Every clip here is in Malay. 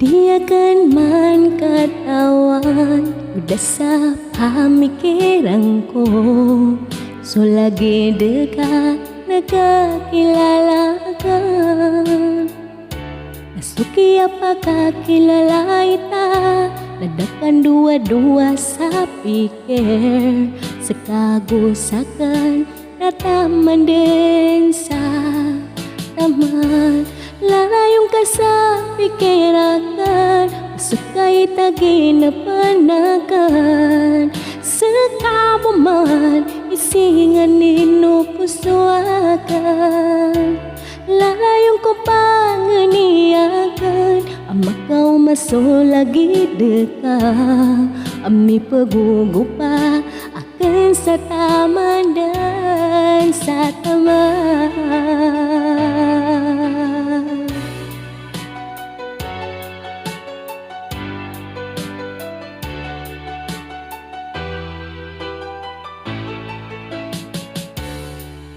Dia kan man katawan udah sa pamikiran ko. So lagi dekat nagkakilala ka. Nasuki apa kakilala ita, nadakan dua-dua sa pikir. Sekagusakan nataman din sa taman. Larayong ka sa pikirakan, masukay tagi na panagan. Seka mo man, isingan ninupusuakan. Larayong ko panganiakan, amakau masulagi deka. Ami pagugupa akan sa taman dan sa taman.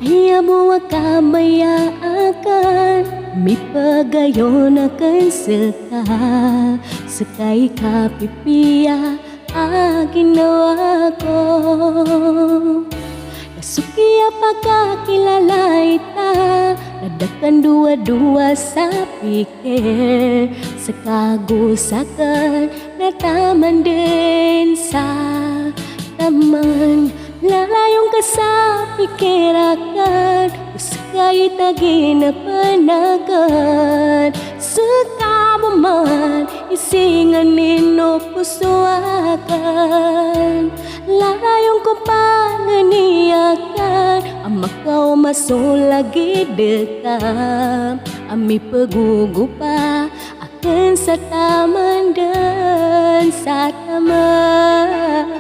Iya buwa kamaya akan mi pagayon akan seka. Sekay kapipia ginawa ko. Nasuki apa kakilala ita, nadakan dua-dua sa pikir. Sekagusakan nataman din sa taman. Larayong ka sa pikirakan, usakay tagi na panagan. Seka mo man, isingan ninupusuakan. Larayong ko panganiakan, amakau masulagi deka. Ami pagugupa akan sa taman dan sa taman.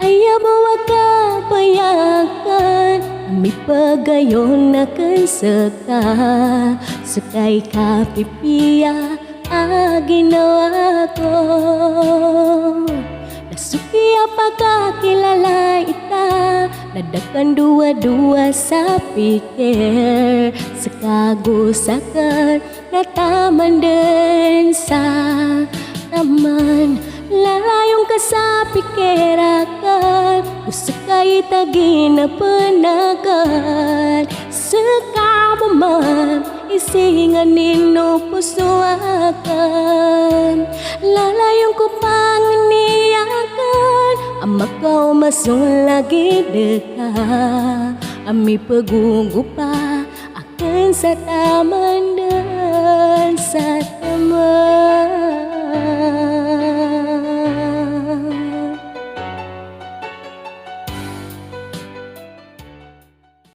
Ayaw bawa kabayakan, ami pagayon akan seka. Sekay kapipia ginawa ko. Nasuki apa kakilala ita, nadakan dua-dua sa pikir. Sekagusakan nataman din sa taman. Larayong ka sa pikirakan, usakay tagi na panagan. Seka mo man, isingan ninupusuakan. Larayong ko panganiakan, amakau masulagi deka. Ami pagugupa akan sa taman dan sa taman.